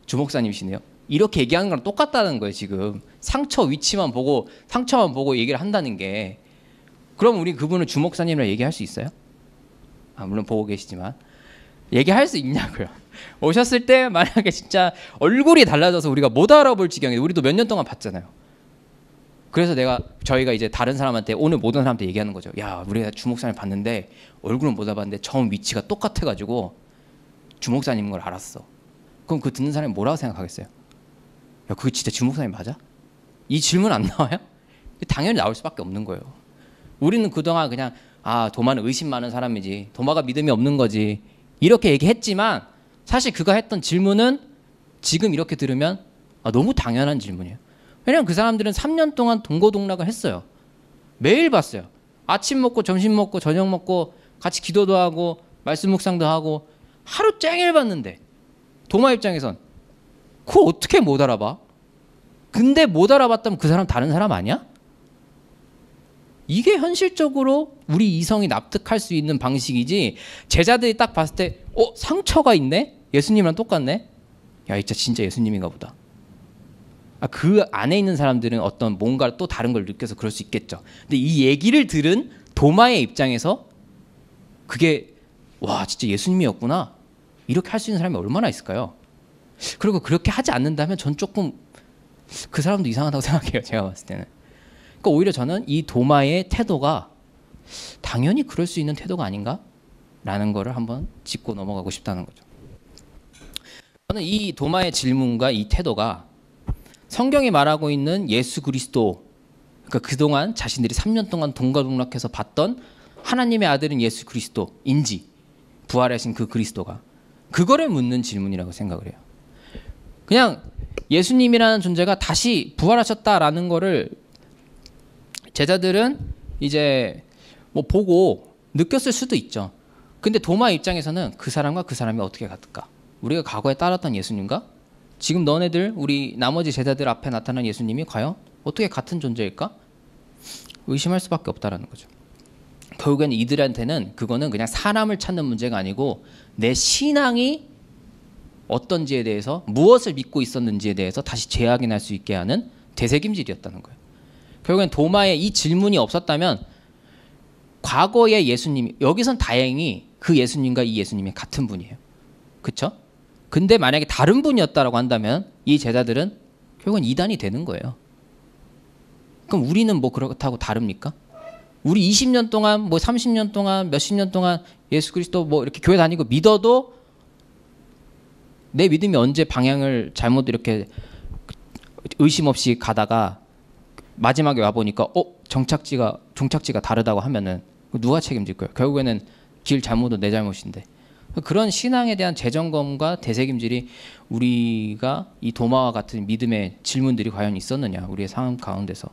주목사님이시네요. 이렇게 얘기하는 거랑 똑같다는 거예요. 지금 상처 위치만 보고 상처만 보고 얘기를 한다는 게. 그럼 우리 그분을 주목사님이라 얘기할 수 있어요? 물론 보고 계시지만 얘기할 수 있냐고요. 오셨을 때 만약에 진짜 얼굴이 달라져서 우리가 못 알아볼 지경에 우리도 몇 년 동안 봤잖아요. 그래서 저희가 이제 다른 사람한테 오늘 모든 사람한테 얘기하는 거죠. 야 우리가 주목사님 봤는데 얼굴은 못 알아봤는데 점 위치가 똑같아가지고 주목사님인 걸 알았어. 그럼 그 듣는 사람이 뭐라고 생각하겠어요? 야 그게 진짜 주목사님 맞아? 이 질문 안 나와요? 당연히 나올 수밖에 없는 거예요. 우리는 그동안 그냥 도마는 의심 많은 사람이지, 도마가 믿음이 없는 거지 이렇게 얘기했지만 사실 그가 했던 질문은 지금 이렇게 들으면 너무 당연한 질문이에요. 왜냐하면 그 사람들은 3년 동안 동거동락을 했어요. 매일 봤어요. 아침 먹고 점심 먹고 저녁 먹고 같이 기도도 하고 말씀 묵상도 하고 하루 종일 봤는데 도마 입장에선 그거 어떻게 못 알아봐? 근데 못 알아봤다면 그 사람 다른 사람 아니야? 이게 현실적으로 우리 이성이 납득할 수 있는 방식이지, 제자들이 딱 봤을 때 상처가 있네? 예수님이랑 똑같네? 야, 진짜 예수님인가 보다. 그 안에 있는 사람들은 어떤 뭔가 또 다른 걸 느껴서 그럴 수 있겠죠. 근데 이 얘기를 들은 도마의 입장에서 그게 와, 진짜 예수님이었구나, 이렇게 할 수 있는 사람이 얼마나 있을까요? 그리고 그렇게 하지 않는다면 전 조금 그 사람도 이상하다고 생각해요, 제가 봤을 때는. 그러니까 오히려 저는 이 도마의 태도가 당연히 그럴 수 있는 태도가 아닌가? 라는 거를 한번 짚고 넘어가고 싶다는 거죠. 저는 이 도마의 질문과 이 태도가 성경이 말하고 있는 예수 그리스도, 그러니까 그동안 자신들이 3년 동안 동가동락해서 봤던 하나님의 아들인 예수 그리스도인지, 부활하신 그 그리스도가, 그거를 묻는 질문이라고 생각을 해요. 그냥 예수님이라는 존재가 다시 부활하셨다라는 거를 제자들은 이제 뭐 보고 느꼈을 수도 있죠. 근데 도마 입장에서는 그 사람과 그 사람이 어떻게 같을까? 우리가 과거에 따랐던 예수님과 지금 너네들, 우리 나머지 제자들 앞에 나타난 예수님이 과연 어떻게 같은 존재일까? 의심할 수밖에 없다라는 거죠. 결국엔 이들한테는 그거는 그냥 사람을 찾는 문제가 아니고 내 신앙이 어떤지에 대해서, 무엇을 믿고 있었는지에 대해서 다시 재확인할 수 있게 하는 되새김질이었다는 거예요. 결국엔 도마에 이 질문이 없었다면 과거의 예수님, 여기선 다행히 그 예수님과 이 예수님이 같은 분이에요. 그렇죠? 근데 만약에 다른 분이었다라고 한다면 이 제자들은 결국은 이단이 되는 거예요. 그럼 우리는 뭐 그렇다고 다릅니까? 우리 20년 동안, 뭐 30년 동안, 몇십 년 동안 예수 그리스도 뭐 이렇게 교회 다니고 믿어도 내 믿음이 언제 방향을 잘못 이렇게 의심 없이 가다가 마지막에 와 보니까 종착지가 다르다고 하면은 누가 책임질 거예요? 결국에는 길 잘못은 내 잘못인데. 그런 신앙에 대한 재점검과 되새김질이 우리가 이 도마와 같은 믿음의 질문들이 과연 있었느냐, 우리의 삶 가운데서,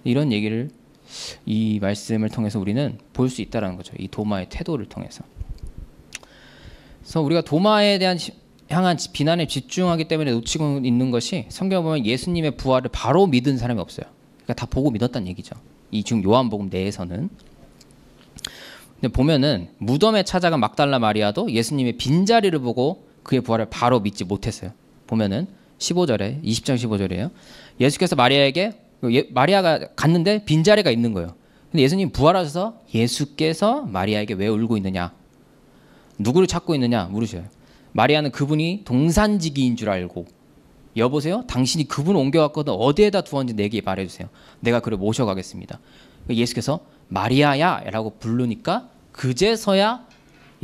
이런 얘기를 이 말씀을 통해서 우리는 볼 수 있다는 거죠. 이 도마의 태도를 통해서. 그래서 우리가 도마에 대한 향한 비난에 집중하기 때문에 놓치고 있는 것이, 성경에 보면 예수님의 부활을 바로 믿은 사람이 없어요. 그러니까 다 보고 믿었다는 얘기죠. 이 지금 요한복음 내에서는. 근데 보면은 무덤에 찾아간 막달라 마리아도 예수님의 빈자리를 보고 그의 부활을 바로 믿지 못했어요. 보면은 15절에, 20장 15절이에요. 예수께서 마리아에게, 마리아가 갔는데 빈자리가 있는 거예요. 근데 예수님 부활하셔서 예수께서 마리아에게 왜 울고 있느냐, 누구를 찾고 있느냐 물으셔요. 마리아는 그분이 동산지기인 줄 알고, 여보세요? 당신이 그분을 옮겨갔거든, 어디에다 두었는지 내게 말해주세요. 내가 그를 모셔가겠습니다. 예수께서 마리아야 라고 부르니까 그제서야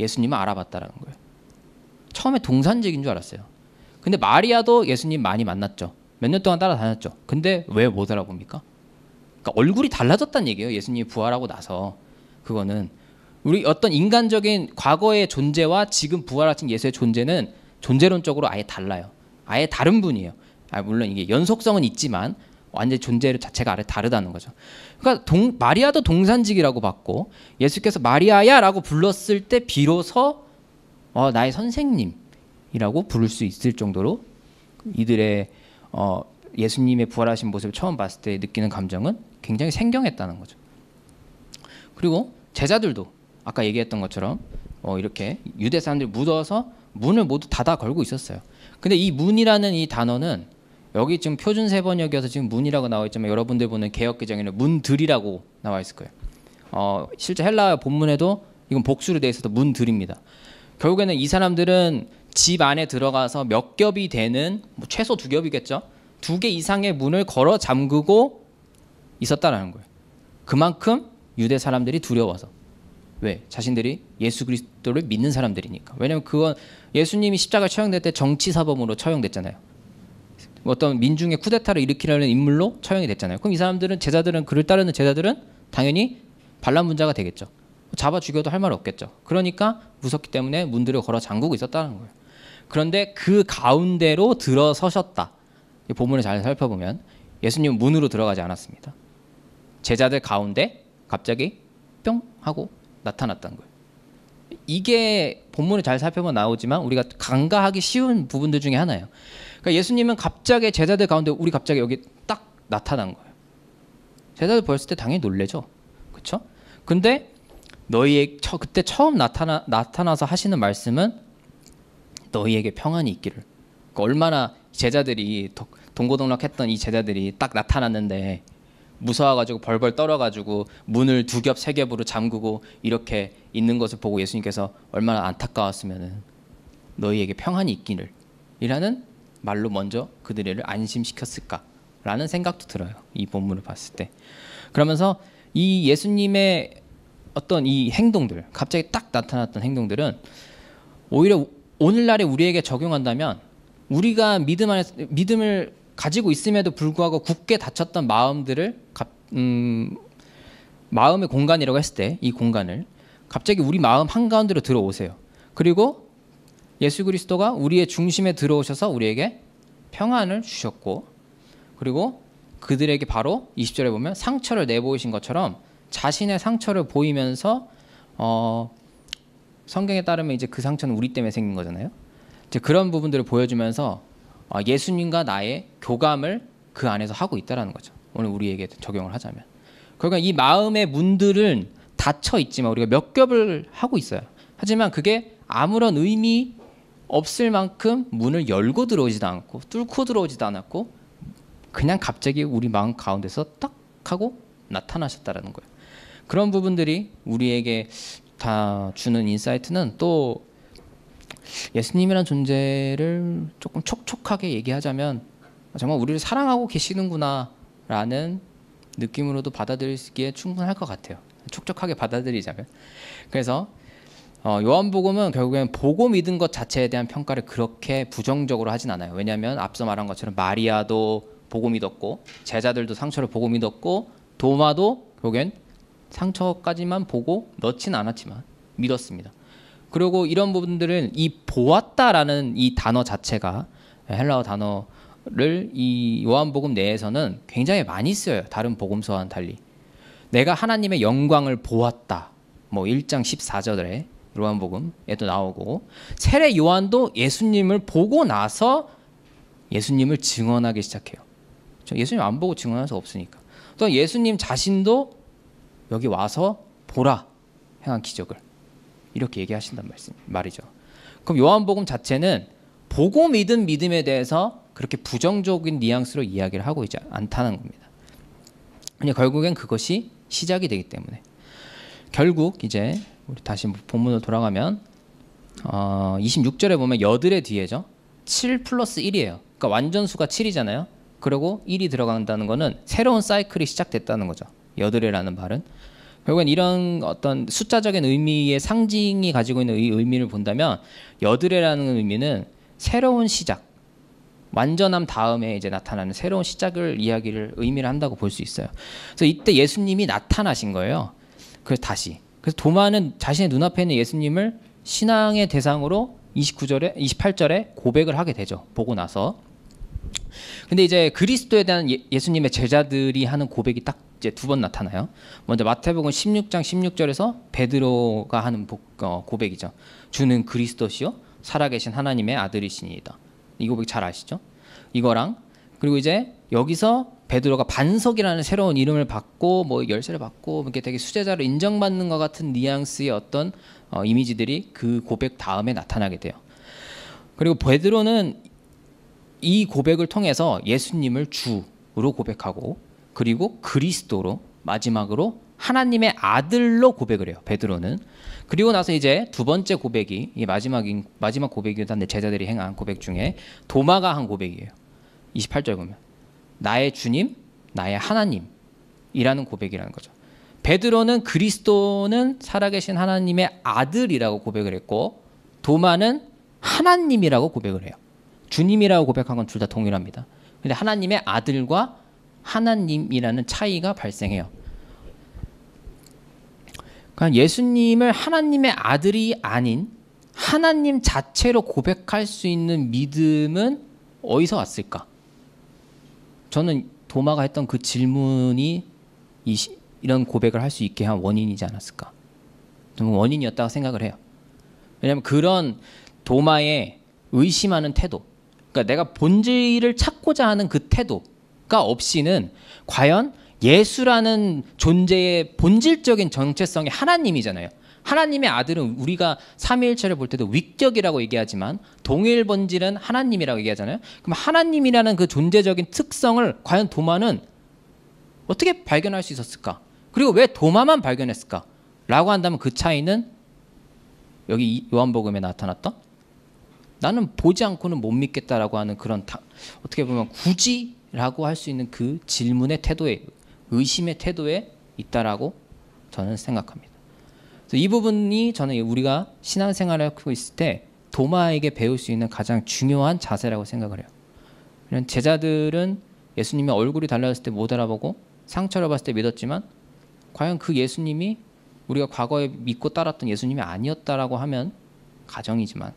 예수님을 알아봤다라는 거예요. 처음에 동산지기인 줄 알았어요. 근데 마리아도 예수님 많이 만났죠. 몇 년 동안 따라다녔죠. 근데 왜 못 알아봅니까? 그러니까 얼굴이 달라졌다는 얘기예요. 예수님이 부활하고 나서. 그거는 우리 어떤 인간적인 과거의 존재와 지금 부활하신 예수의 존재는 존재론적으로 아예 달라요. 아예 다른 분이에요. 물론 이게 연속성은 있지만 완전히 존재 자체가 아예 다르다는 거죠. 그러니까 마리아도 동산직이라고 봤고, 예수께서 마리아야 라고 불렀을 때 비로소 나의 선생님이라고 부를 수 있을 정도로 이들의 예수님의 부활하신 모습을 처음 봤을 때 느끼는 감정은 굉장히 생경했다는 거죠. 그리고 제자들도 아까 얘기했던 것처럼 이렇게 유대 사람들이 묻어서 문을 모두 닫아 걸고 있었어요. 근데 이 문이라는 이 단어는 여기 지금 표준 세번역이어서 지금 문이라고 나와 있지만 여러분들 보는 개역개정에는 문들이라고 나와 있을 거예요. 실제 헬라어 본문에도 이건 복수로 되어 있어서 문들입니다. 결국에는 이 사람들은 집 안에 들어가서 몇 겹이 되는, 최소 2겹이겠죠. 2개 이상의 문을 걸어 잠그고 있었다라는 거예요. 그만큼 유대 사람들이 두려워서. 왜? 자신들이 예수 그리스도를 믿는 사람들이니까. 왜냐하면 그건 예수님이 십자가에 처형될 때 정치사범으로 처형됐잖아요. 어떤 민중의 쿠데타를 일으키려는 인물로 처형이 됐잖아요. 그럼 이 사람들은, 제자들은, 그를 따르는 제자들은 당연히 반란분자가 되겠죠. 잡아 죽여도 할 말 없겠죠. 그러니까 무섭기 때문에 문들을 걸어 잠그고 있었다는 거예요. 그런데 그 가운데로 들어서셨다. 이 본문을 잘 살펴보면 예수님은 문으로 들어가지 않았습니다. 제자들 가운데 갑자기 뿅 하고 나타났다는 거예요. 이게 본문을 잘 살펴보면 나오지만 우리가 간과하기 쉬운 부분들 중에 하나예요. 그러니까 예수님은 갑자기 제자들 가운데 우리 갑자기 여기 딱 나타난 거예요. 제자들 보였을 때 당연히 놀래죠. 그렇죠? 근데 그때 처음 나타나서 하시는 말씀은 너희에게 평안이 있기를. 그러니까 얼마나 제자들이 동고동락했던 이 제자들이 딱 나타났는데 무서워가지고 벌벌 떨어가지고 문을 2겹 3겹으로 잠그고 이렇게 있는 것을 보고 예수님께서 얼마나 안타까웠으면은 너희에게 평안이 있기를 이라는 말로 먼저 그들을 안심시켰을까라는 생각도 들어요. 이 본문을 봤을 때. 그러면서 이 예수님의 어떤 이 행동들, 갑자기 딱 나타났던 행동들은 오히려 오늘날에 우리에게 적용한다면 우리가 믿음을 가지고 있음에도 불구하고 굳게 닫혔던 마음들을 마음의 공간이라고 했을 때 이 공간을 갑자기 우리 마음 한가운데로 들어오세요. 그리고 예수 그리스도가 우리의 중심에 들어오셔서 우리에게 평안을 주셨고, 그리고 그들에게 바로 20절에 보면 상처를 내보이신 것처럼 자신의 상처를 보이면서 성경에 따르면 이제 그 상처는 우리 때문에 생긴 거잖아요. 이제 그런 부분들을 보여주면서 예수님과 나의 교감을 그 안에서 하고 있다라는 거죠. 오늘 우리에게 적용을 하자면. 그러니까 이 마음의 문들은 닫혀 있지만 우리가 몇 겹을 하고 있어요. 하지만 그게 아무런 의미 없을 만큼 문을 열고 들어오지도 않고 뚫고 들어오지도 않았고 그냥 갑자기 우리 마음 가운데서 딱 하고 나타나셨다라는 거예요. 그런 부분들이 우리에게 다 주는 인사이트는 또 예수님이라는 존재를 조금 촉촉하게 얘기하자면 정말 우리를 사랑하고 계시는구나라는 느낌으로도 받아들이기에 충분할 것 같아요. 촉촉하게 받아들이자면. 그래서 요한복음은 결국엔 보고 믿은 것 자체에 대한 평가를 그렇게 부정적으로 하진 않아요. 왜냐하면 앞서 말한 것처럼 마리아도 보고 믿었고 제자들도 상처를 보고 믿었고 도마도 결국엔 상처까지만 보고 넣진 않았지만 믿었습니다. 그리고 이런 부분들은 이 보았다라는 이 단어 자체가 헬라어 단어를 이 요한복음 내에서는 굉장히 많이 쓰여요. 다른 복음서와는 달리. 내가 하나님의 영광을 보았다. 뭐 1장 14절에 요한복음에도 나오고 세례 요한도 예수님을 보고 나서 예수님을 증언하기 시작해요. 예수님 안 보고 증언할 수 없으니까. 또 예수님 자신도 여기 와서 보라 행한 기적을 이렇게 얘기하신단 말이죠. 그럼 요한복음 자체는 보고 믿은 믿음에 대해서 그렇게 부정적인 뉘앙스로 이야기를 하고 있지 않다는 겁니다. 근데 결국엔 그것이 시작이 되기 때문에 결국 이제 우리 다시 본문으로 돌아가면 26절에 보면 여들의 뒤에죠. 7 플러스 1이에요. 그러니까 완전수가 7이잖아요. 그리고 1이 들어간다는 거는 새로운 사이클이 시작됐다는 거죠. 여들이라는 말은. 결국엔 이런 어떤 숫자적인 의미의 상징이 가지고 있는 의미를 본다면 여드레라는 의미는 새로운 시작, 완전함 다음에 이제 나타나는 새로운 시작을 의미를 한다고 볼 수 있어요. 그래서 이때 예수님이 나타나신 거예요. 그래서 도마는 자신의 눈앞에 있는 예수님을 신앙의 대상으로 28절에 고백을 하게 되죠. 보고 나서. 근데 이제 그리스도에 대한 예수님의 제자들이 하는 고백이 딱 이제 2번 나타나요. 먼저 마태복음 16장 16절에서 베드로가 하는 고백이죠. 주는 그리스도시요 살아계신 하나님의 아들이시니이다. 이 고백 잘 아시죠? 이거랑 그리고 이제 여기서 베드로가 반석이라는 새로운 이름을 받고 뭐 열쇠를 받고 이렇게 되게 수제자로 인정받는 것 같은 뉘앙스의 어떤 이미지들이 그 고백 다음에 나타나게 돼요. 그리고 베드로는 이 고백을 통해서 예수님을 주로 고백하고 그리고 그리스도로 마지막으로 하나님의 아들로 고백을 해요. 베드로는. 그리고 나서 이제 두 번째 고백이 이 마지막 고백이기도 한데 제자들이 행한 고백 중에 도마가 한 고백이에요. 28절 보면 나의 주님, 나의 하나님이라는 고백이라는 거죠. 베드로는 그리스도는 살아계신 하나님의 아들이라고 고백을 했고 도마는 하나님이라고 고백을 해요. 주님이라고 고백한 건 둘 다 동일합니다. 근데 하나님의 아들과 하나님이라는 차이가 발생해요. 그러니까 예수님을 하나님의 아들이 아닌 하나님 자체로 고백할 수 있는 믿음은 어디서 왔을까? 저는 도마가 했던 그 질문이 이런 고백을 할 수 있게 한 원인이지 않았을까? 저는 원인이었다고 생각을 해요. 왜냐하면 그런 도마의 의심하는 태도, 그러니까 내가 본질을 찾고자 하는 그 태도가 없이는 과연 예수라는 존재의 본질적인 정체성이 하나님이잖아요. 하나님의 아들은 우리가 삼위일체를 볼 때도 위격이라고 얘기하지만 동일 본질은 하나님이라고 얘기하잖아요. 그럼 하나님이라는 그 존재적인 특성을 과연 도마는 어떻게 발견할 수 있었을까? 그리고 왜 도마만 발견했을까? 라고 한다면 그 차이는 여기 요한복음에 나타났던 나는 보지 않고는 못 믿겠다라고 하는 그런 어떻게 보면 굳이라고 할 수 있는 그 질문의 태도에 의심의 태도에 있다라고 저는 생각합니다. 이 부분이 저는 우리가 신앙생활을 하고 있을 때 도마에게 배울 수 있는 가장 중요한 자세라고 생각을 해요. 이런 제자들은 예수님의 얼굴이 달라졌을 때 못 알아보고 상처를 봤을 때 믿었지만 과연 그 예수님이 우리가 과거에 믿고 따랐던 예수님이 아니었다라고 하면 가정이지만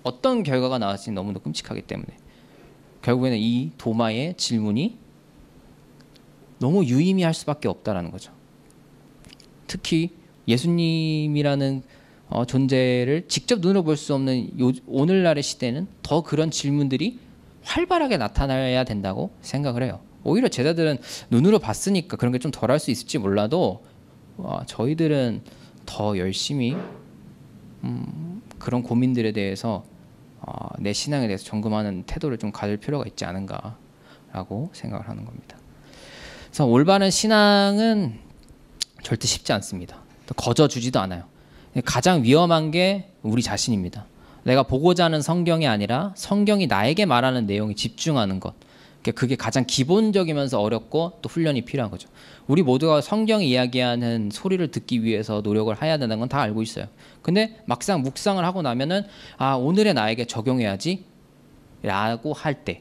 어떤 결과가 나왔을지 너무도 끔찍하기 때문에 결국에는 이 도마의 질문이 너무 유의미할 수밖에 없다라는 거죠. 특히 예수님이라는 존재를 직접 눈으로 볼 수 없는 오늘날의 시대는 더 그런 질문들이 활발하게 나타나야 된다고 생각을 해요. 오히려 제자들은 눈으로 봤으니까 그런 게 좀 덜할 수 있을지 몰라도 저희들은 더 열심히 그런 고민들에 대해서 내 신앙에 대해서 점검하는 태도를 좀 가질 필요가 있지 않은가라고 생각을 하는 겁니다. 그래서 올바른 신앙은 절대 쉽지 않습니다. 거저주지도 않아요. 가장 위험한 게 우리 자신입니다. 내가 보고자 하는 성경이 아니라 성경이 나에게 말하는 내용에 집중하는 것. 그게 가장 기본적이면서 어렵고 또 훈련이 필요한 거죠. 우리 모두가 성경이 이야기하는 소리를 듣기 위해서 노력을 해야 된다는 건 다 알고 있어요. 근데 막상 묵상을 하고 나면은 오늘의 나에게 적용해야지 라고 할 때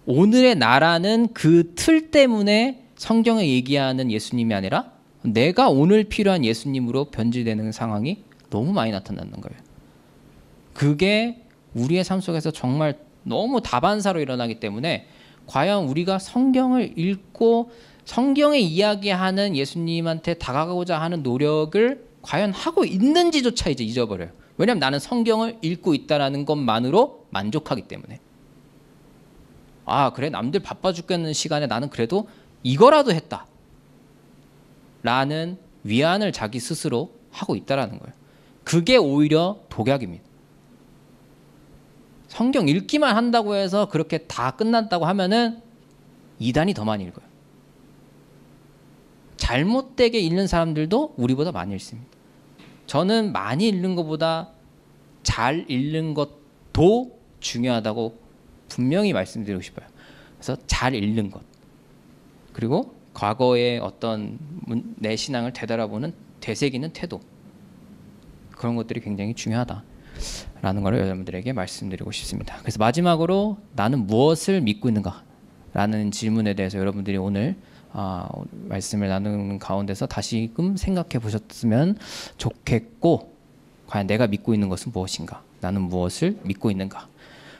오늘의 나라는 그 틀 때문에 성경에 얘기하는 예수님이 아니라 내가 오늘 필요한 예수님으로 변질되는 상황이 너무 많이 나타나는 거예요. 그게 우리의 삶 속에서 정말 너무 다반사로 일어나기 때문에 과연 우리가 성경을 읽고 성경에 이야기하는 예수님한테 다가가고자 하는 노력을 과연 하고 있는지조차 이제 잊어버려요. 왜냐하면 나는 성경을 읽고 있다는 것만으로 만족하기 때문에. 그래 남들 바빠 죽겠는 시간에 나는 그래도 이거라도 했다 라는 위안을 자기 스스로 하고 있다는 거예요. 그게 오히려 독약입니다. 성경 읽기만 한다고 해서 그렇게 다 끝났다고 하면은 이단이 더 많이 읽어요. 잘못되게 읽는 사람들도 우리보다 많이 읽습니다. 저는 많이 읽는 것보다 잘 읽는 것도 중요하다고 분명히 말씀드리고 싶어요. 그래서 잘 읽는 것 그리고 과거의 어떤 내 신앙을 되돌아보는 되새기는 태도 그런 것들이 굉장히 중요하다라는 걸 여러분들에게 말씀드리고 싶습니다. 그래서 마지막으로 나는 무엇을 믿고 있는가 라는 질문에 대해서 여러분들이 오늘 말씀을 나누는 가운데서 다시금 생각해 보셨으면 좋겠고 과연 내가 믿고 있는 것은 무엇인가 나는 무엇을 믿고 있는가.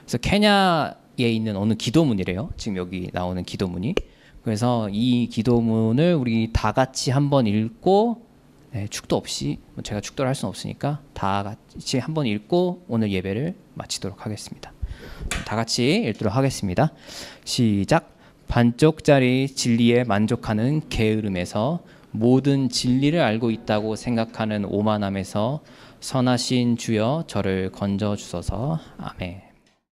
그래서 케냐에 있는 어느 기도문이래요. 지금 여기 나오는 기도문이. 그래서 이 기도문을 우리 다 같이 한번 읽고 축도 없이 제가 축도를 할 수는 없으니까 다 같이 한번 읽고 오늘 예배를 마치도록 하겠습니다. 다 같이 읽도록 하겠습니다. 시작. 반쪽짜리 진리에 만족하는 게으름에서 모든 진리를 알고 있다고 생각하는 오만함에서 선하신 주여 저를 건져 주소서. 아멘.